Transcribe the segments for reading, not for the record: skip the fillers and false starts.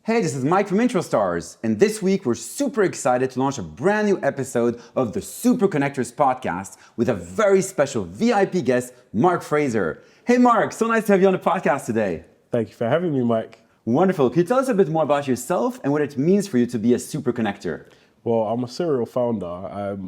Hey, this is Mike from IntroStars, and this week we're super excited to launch a brand new episode of the Super Connectors podcast with a very special VIP guest, Mark Fraser. Hey Mark, so nice to have you on the podcast today. Thank you for having me, Mike. Wonderful. Can you tell us a bit more about yourself and what it means for you to be a super connector? Well, I'm a serial founder.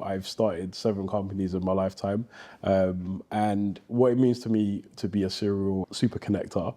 I've started 7 companies in my lifetime. And what it means to me to be a serial super connector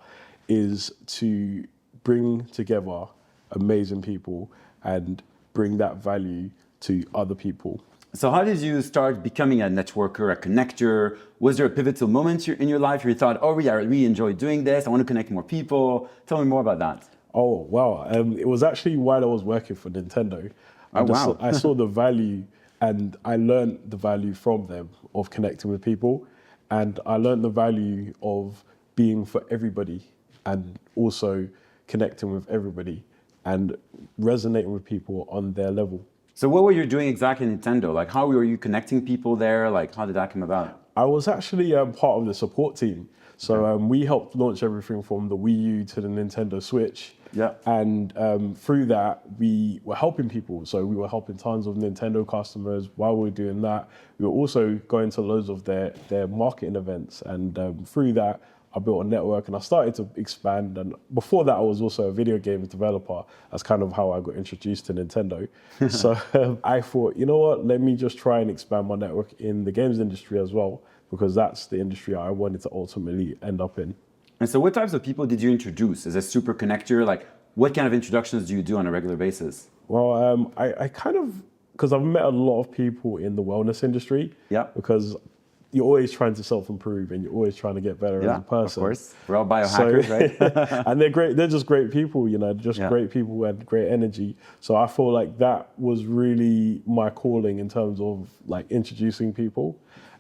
is to bring together amazing people and bring that value to other people. So how did you start becoming a networker, a connector? Was there a pivotal moment in your life where you thought, oh, yeah, I really enjoy doing this. I want to connect more people. Tell me more about that. Oh, wow. It was actually while I was working for Nintendo. I saw the value and I learned the value from them of connecting with people. And I learned the value of being for everybody and also connecting with everybody and resonating with people on their level. So what were you doing exactly in Nintendo? Like how were you connecting people there? Like how did that come about? I was actually part of the support team. So we helped launch everything from the Wii U to the Nintendo Switch. Yeah. And through that, we were helping people. So we were helping tons of Nintendo customers. While we were doing that, we were also going to loads of their marketing events. And through that, I built a network and I started to expand. And before that, I was also a video games developer. That's kind of how I got introduced to Nintendo. So I thought, you know what, let me just try and expand my network in the games industry as well, because that's the industry I wanted to ultimately end up in. And so what types of people did you introduce as a super connector? Like what kind of introductions do you do on a regular basis? Well, I kind of, because I've met a lot of people in the wellness industry. Yeah. Because you're always trying to self-improve and you're always trying to get better as a person. Of course. We're all biohackers, right? And they're great. They're just great people, you know, great people with great energy. So I feel like that was really my calling in terms of like introducing people.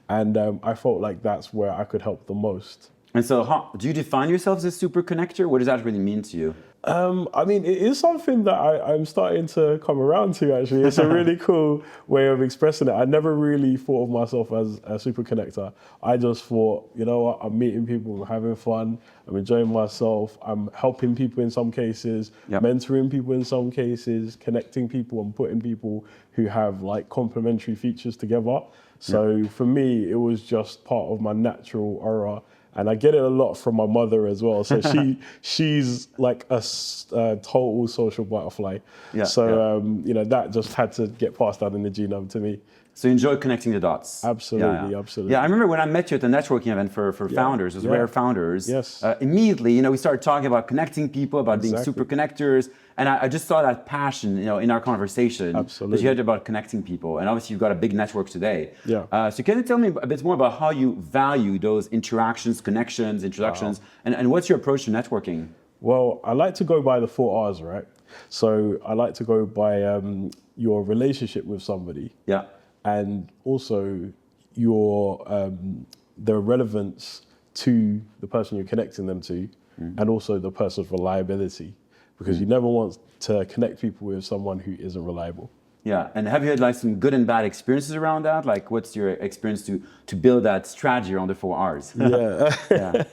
And I felt like that's where I could help the most. And so do you define yourself as a super connector? What does that really mean to you? I mean, it is something that I'm starting to come around to, actually. It's a really cool way of expressing it. I never really thought of myself as a super connector. I just thought, you know what, I'm meeting people, I'm having fun, I'm enjoying myself, I'm helping people in some cases, mentoring people in some cases, connecting people and putting people who have like complementary features together. So for me, it was just part of my natural aura. And I get it a lot from my mother as well. So she's like a total social butterfly. You know, that just had to get passed down in the genome to me. So you enjoy connecting the dots. Absolutely, absolutely. Yeah, I remember when I met you at the networking event for founders, those rare founders. Yes. Immediately, you know, we started talking about connecting people, about being super connectors. And I just saw that passion, you know, in our conversation. Absolutely. That you had about connecting people. And obviously you've got a big network today. Yeah. So can you tell me a bit more about how you value those interactions, connections, introductions, and what's your approach to networking? Well, I like to go by the 4 R's, right? So I like to go by your relationship with somebody. Yeah. And also the relevance to the person you're connecting them to, and also the person's reliability, because you never want to connect people with someone who isn't reliable. Yeah, and have you had like some good and bad experiences around that? Like what's your experience to build that strategy around the 4 R's? Yeah.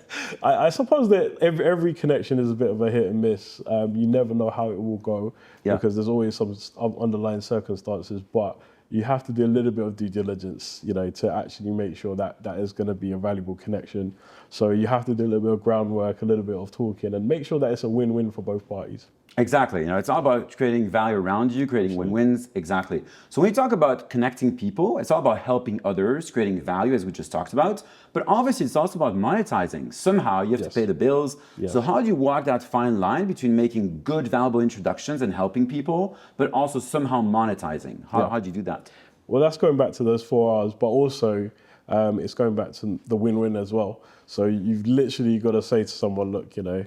I suppose that every connection is a bit of a hit and miss. You never know how it will go because there's always some underlying circumstances, but you have to do a little bit of due diligence, you know, to actually make sure that that is going to be a valuable connection. So you have to do a little bit of groundwork, a little bit of talking, and make sure that it's a win-win for both parties. Exactly. You know, it's all about creating value around you, creating win-wins. Exactly. So when you talk about connecting people, it's all about helping others, creating value, as we just talked about. But obviously, it's also about monetizing. Somehow, you have to pay the bills. So how do you walk that fine line between making good, valuable introductions and helping people, but also somehow monetizing? How do you do that? Well, that's going back to those 4 R's, but also it's going back to the win-win as well. So you've literally got to say to someone, look, you know,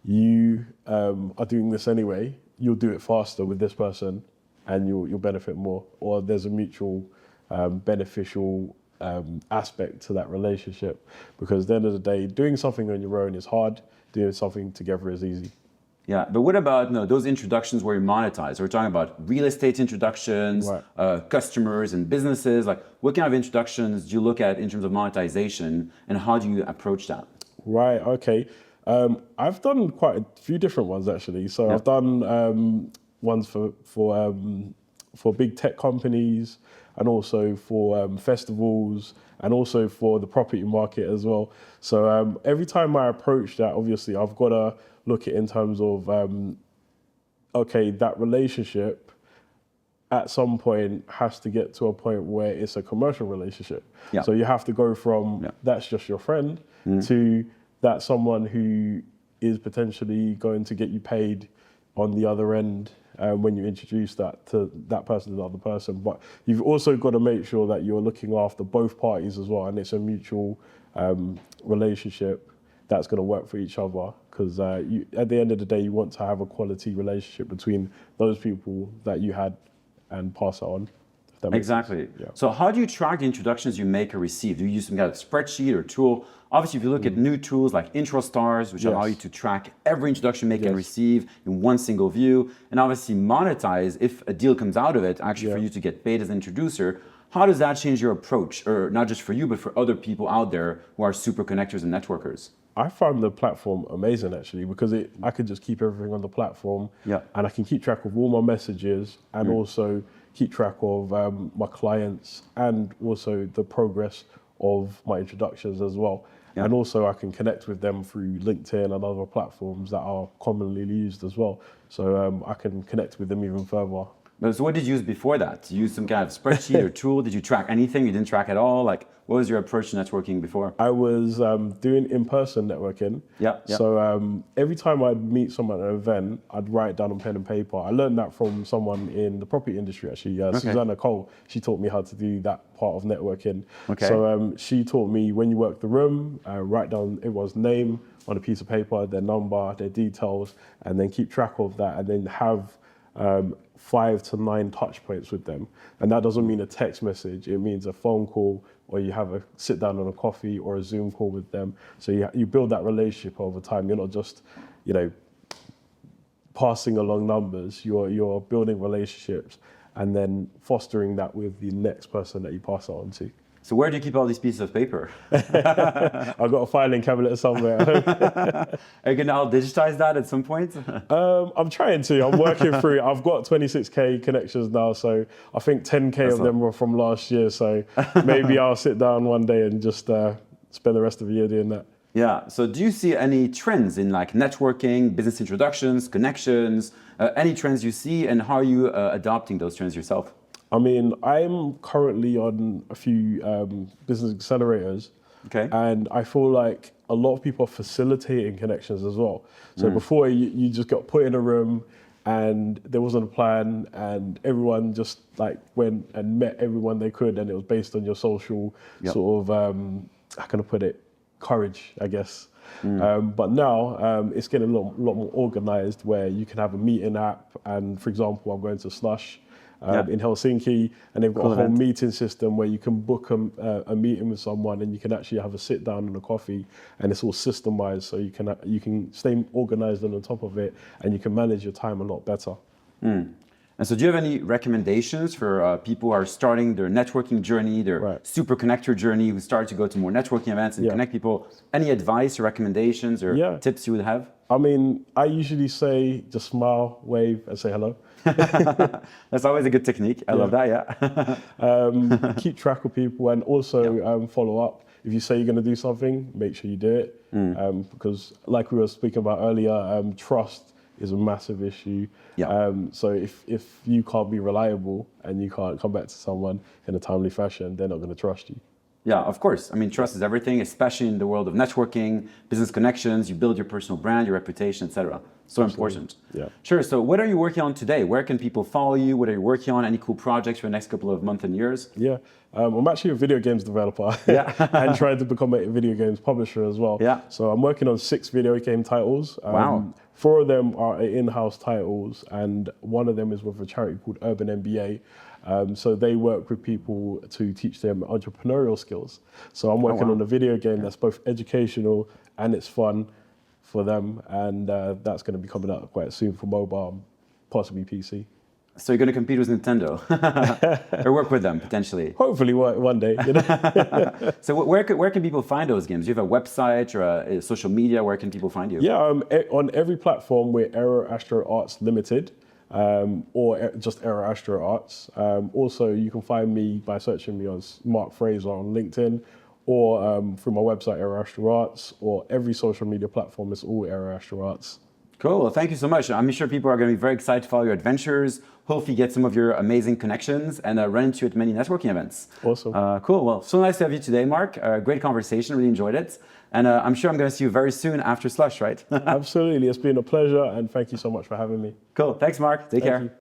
you are doing this anyway, you'll do it faster with this person and you'll benefit more, or there's a mutual beneficial aspect to that relationship, because at the end of the day, doing something on your own is hard, doing something together is easy. Yeah, but what about those introductions where you monetize? We're talking about real estate introductions, customers and businesses. Like, what kind of introductions do you look at in terms of monetization, and how do you approach that? Right, okay. I've done quite a few different ones actually. So I've done ones for big tech companies, and also for festivals, and also for the property market as well. So every time I approach that, obviously I've got to look at it in terms of okay, that relationship at some point has to get to a point where it's a commercial relationship. Yeah. So you have to go from that's just your friend to that's someone who is potentially going to get you paid on the other end when you introduce that to that person to the other person. But you've also got to make sure that you're looking after both parties as well, and it's a mutual relationship that's going to work for each other, because at the end of the day, you want to have a quality relationship between those people that you had and pass it on. If that makes sense. Exactly. Yeah. So how do you track the introductions you make or receive? Do you use some kind of spreadsheet or tool? Obviously, if you look at new tools like intro stars, which allow you to track every introduction you make and receive in one single view, and obviously monetize if a deal comes out of it, actually for you to get paid as an introducer, how does that change your approach? Or not just for you, but for other people out there who are super connectors and networkers? I found the platform amazing actually, because I could just keep everything on the platform, and I can keep track of all my messages, and also keep track of my clients, and also the progress of my introductions as well. And also I can connect with them through LinkedIn and other platforms that are commonly used as well. So I can connect with them even further. So what did you use before that? Did you use some kind of spreadsheet or tool? Did you track anything? You didn't track at all? Like, what was your approach to networking before? I was doing in-person networking. So every time I'd meet someone at an event, I'd write down on pen and paper. I learned that from someone in the property industry, actually. Susanna Cole, she taught me how to do that part of networking. So she taught me, when you work the room, write down everyone's name on a piece of paper, their number, their details, and then keep track of that, and then have 5 to 9 touch points with them. And that doesn't mean a text message, it means a phone call, or you have a sit down on a coffee or a Zoom call with them. So you build that relationship over time. You're not just, passing along numbers, you're building relationships and then fostering that with the next person that you pass it on to. So where do you keep all these pieces of paper? I've got a filing cabinet somewhere. Are you gonna digitize that at some point? I'm trying to. I'm working through it. I've got 26K connections now, so I think 10K of them were from last year. So maybe I'll sit down one day and just spend the rest of the year doing that. Yeah. So do you see any trends in like networking, business introductions, connections, any trends you see, and how are you adopting those trends yourself? I mean, I'm currently on a few business accelerators, and I feel like a lot of people are facilitating connections as well. So before, you just got put in a room and there wasn't a plan, and everyone just like went and met everyone they could, and it was based on your social sort of, how can I put it, courage, I guess. But now it's getting a lot more organized, where you can have a meeting app, and for example, I'm going to Slush in Helsinki, and they've got a whole meeting system where you can book a meeting with someone, and you can actually have a sit down and a coffee, and it's all systemized, so you can stay organized and on top of it, and you can manage your time a lot better. And so do you have any recommendations for people who are starting their networking journey, their super connector journey, who start to go to more networking events and connect people? Any advice or recommendations or tips you would have? I mean, I usually say just smile, wave, and say hello. That's always a good technique. I love that, Keep track of people, and also follow up. If you say you're going to do something, make sure you do it. Because like we were speaking about earlier, trust is a massive issue. So if you can't be reliable and you can't come back to someone in a timely fashion, they're not going to trust you. Yeah, of course. I mean, trust is everything, especially in the world of networking, business connections. You build your personal brand, your reputation, etc. So important. Sure. So what are you working on today? Where can people follow you? What are you working on? Any cool projects for the next couple of months and years? I'm actually a video games developer and trying to become a video games publisher as well. So I'm working on 6 video game titles. 4 of them are in-house titles, and one of them is with a charity called Urban MBA. So they work with people to teach them entrepreneurial skills. So I'm working on a video game that's both educational and it's fun for them, and that's going to be coming out quite soon for mobile, possibly PC. So you're going to compete with Nintendo or work with them potentially. Hopefully one day. You know? So where can people find those games? Do you have a website or a social media? Where can people find you? Yeah, on every platform we're Aero Astro Arts Limited, or just Aero Astro Arts. Also, you can find me by searching me as Mark Fraser on LinkedIn, or through my website Aero Astro Arts, or every social media platform is all Aero Astro Arts. Cool. Well, thank you so much. I'm sure people are going to be very excited to follow your adventures. Hopefully, get some of your amazing connections and run into you at many networking events. Awesome. Cool. Well, so nice to have you today, Mark. Great conversation. Really enjoyed it. And I'm sure I'm going to see you very soon after Slush, right? Absolutely. It's been a pleasure, and thank you so much for having me. Cool. Thanks, Mark. Take care. You.